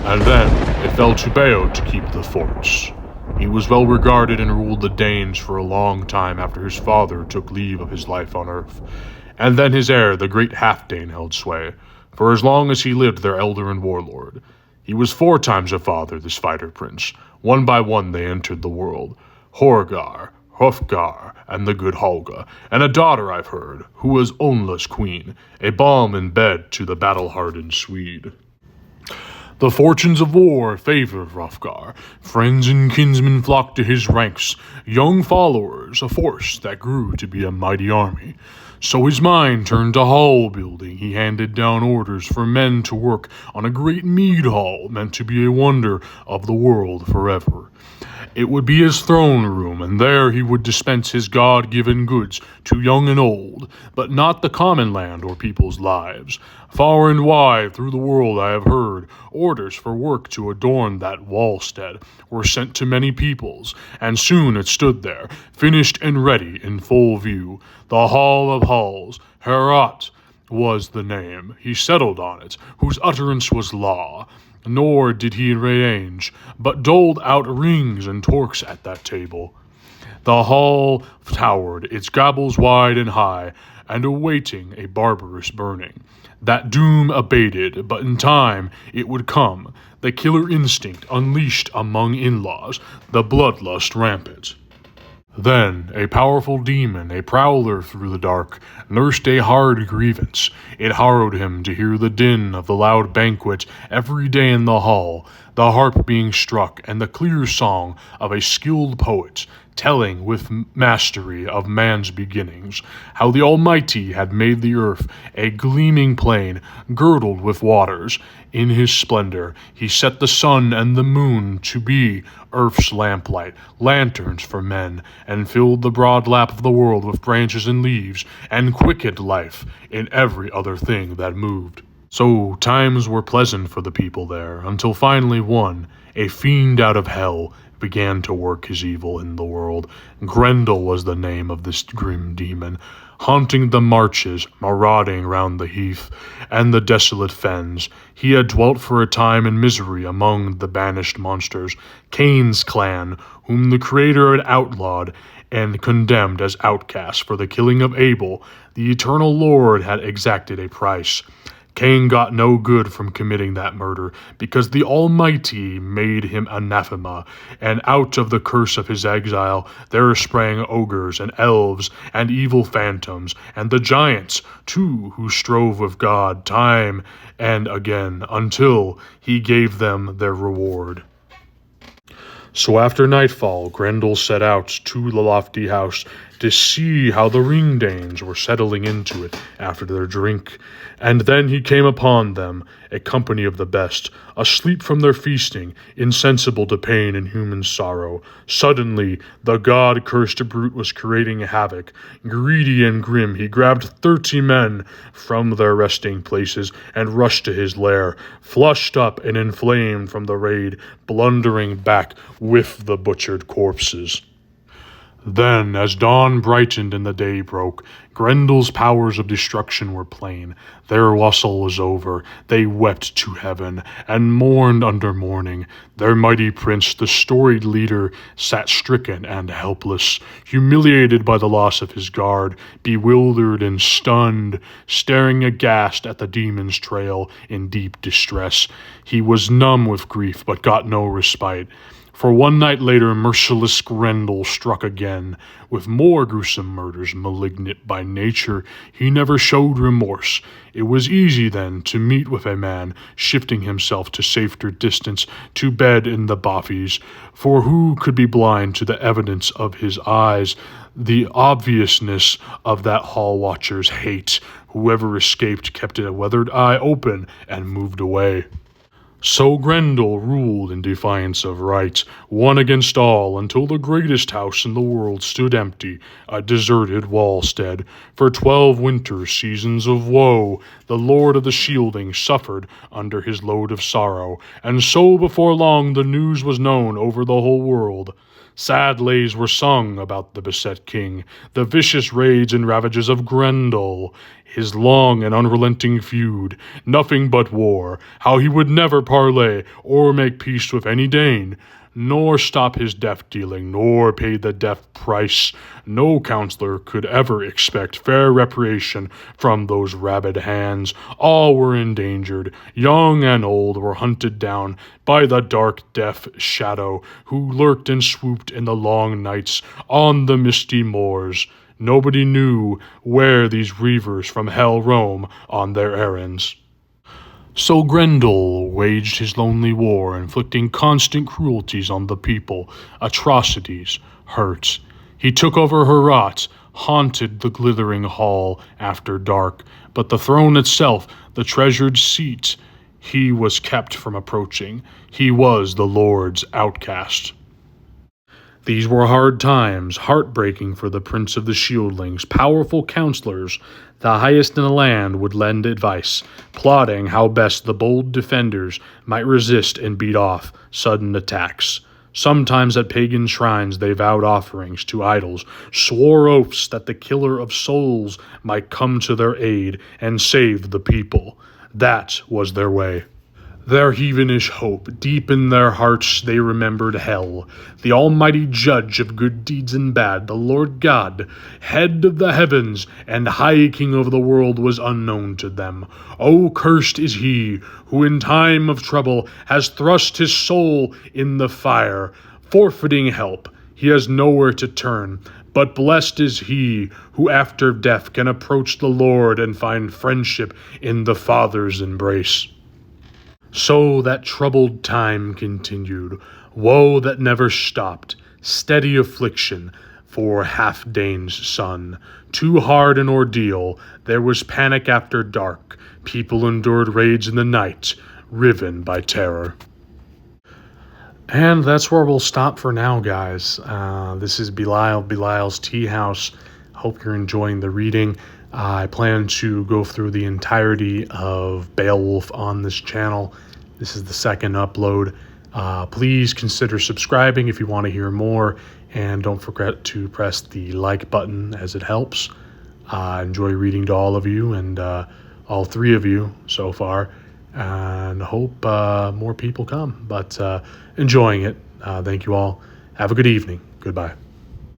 and then it fell to Beowulf to keep the forts. He was well regarded and ruled the Danes for a long time after his father took leave of his life on earth, and then his heir, the great half-Dane, held sway, for as long as he lived their elder and warlord. He was 4 times a father, this fighter prince. One by one they entered the world. Horgar, Hrothgar, and the good Holga, and a daughter I've heard, who was Onla's queen, a balm in bed to the battle-hardened Swede. The fortunes of war favored Hrothgar. Friends and kinsmen flocked to his ranks, young followers, a force that grew to be a mighty army. So his mind turned to hall building. He handed down orders for men to work on a great mead hall meant to be a wonder of the world forever. It would be his throne room, and there he would dispense his God-given goods to young and old, but not the common land or people's lives. Far and wide through the world I have heard orders for work to adorn that wallstead were sent to many peoples, and soon it stood there, finished and ready in full view. The Hall of Halls, Heorot was the name. He settled on it, whose utterance was law. Nor did he rearrange, but doled out rings and torques at that table. The hall towered, its gables wide and high, and awaiting a barbarous burning. That doom abated, but in time it would come, the killer instinct unleashed among in-laws, the bloodlust rampant. Then a powerful demon, a prowler through the dark, nursed a hard grievance. It harrowed him to hear the din of the loud banquet every day in the hall, the harp being struck, and the clear song of a skilled poet, telling with mastery of man's beginnings, how the Almighty had made the earth a gleaming plain, girdled with waters. In his splendor he set the sun and the moon to be earth's lamplight, lanterns for men, and filled the broad lap of the world with branches and leaves, and quickened life in every other thing that moved. So times were pleasant for the people there, until finally one, a fiend out of hell, began to work his evil in the world. Grendel was the name of this grim demon, haunting the marches, marauding round the heath and the desolate fens. He had dwelt for a time in misery among the banished monsters, Cain's clan, whom the Creator had outlawed and condemned as outcasts for the killing of Abel. The eternal Lord had exacted a price. Cain got no good from committing that murder, because the Almighty made him anathema, and out of the curse of his exile there sprang ogres and elves and evil phantoms, and the giants, too, who strove with God time and again, until he gave them their reward. So after nightfall, Grendel set out to the lofty house to see how the Ringdanes were settling into it after their drink. And then he came upon them, a company of the best, asleep from their feasting, insensible to pain and human sorrow. Suddenly, the god-cursed brute was creating havoc. Greedy and grim, he grabbed 30 men from their resting places and rushed to his lair, flushed up and inflamed from the raid, blundering back with the butchered corpses. Then, as dawn brightened and the day broke, Grendel's powers of destruction were plain. Their wassail was over. They wept to heaven, and mourned under mourning. Their mighty prince, the storied leader, sat stricken and helpless, humiliated by the loss of his guard, bewildered and stunned, staring aghast at the demon's trail in deep distress. He was numb with grief, but got no respite. For one night later, merciless Grendel struck again, with more gruesome murders. Malignant by nature, he never showed remorse. It was easy then to meet with a man, shifting himself to safer distance, to bed in the bothies, for who could be blind to the evidence of his eyes, the obviousness of that hall watcher's hate? Whoever escaped kept a weathered eye open and moved away. So Grendel ruled in defiance of right, one against all, until the greatest house in the world stood empty, a deserted wallstead. For 12 winter seasons of woe, the Lord of the Shielding suffered under his load of sorrow, and so before long the news was known over the whole world. Sad lays were sung about the beset king, the vicious raids and ravages of Grendel, his long and unrelenting feud, nothing but war, how he would never parley, or make peace with any Dane, nor stop his death-dealing, nor pay the death price. No counselor could ever expect fair reparation from those rabid hands. All were endangered. Young and old were hunted down by the dark death shadow who lurked and swooped in the long nights on the misty moors. Nobody knew where these reavers from hell roam on their errands. So Grendel waged his lonely war, inflicting constant cruelties on the people, atrocities, hurt. He took over Herat, haunted the glittering hall after dark, but the throne itself, the treasured seat, he was kept from approaching. He was the Lord's outcast. These were hard times, heartbreaking for the Prince of the Shieldlings. Powerful counselors, the highest in the land, would lend advice, plotting how best the bold defenders might resist and beat off sudden attacks. Sometimes at pagan shrines they vowed offerings to idols, swore oaths that the killer of souls might come to their aid and save the people. That was their way. Their heathenish hope, deep in their hearts they remembered hell, the almighty judge of good deeds and bad, the Lord God, head of the heavens and high king of the world, was unknown to them. Oh, cursed is he who in time of trouble has thrust his soul in the fire, forfeiting help. He has nowhere to turn, but blessed is he who after death can approach the Lord and find friendship in the Father's embrace. So that troubled time continued, woe that never stopped, steady affliction for Halfdane's son. Too hard an ordeal, there was panic after dark, people endured raids in the night, riven by terror. And that's where we'll stop for now, guys. This is Belial's Tea House. Hope you're enjoying the reading. I plan to go through the entirety of Beowulf on this channel. This is the second upload. Please consider subscribing if you want to hear more, and don't forget to press the like button as it helps. Enjoy reading to all of you, and all three of you so far, and hope more people come. But enjoying it. Thank you all. Have a good evening. Goodbye.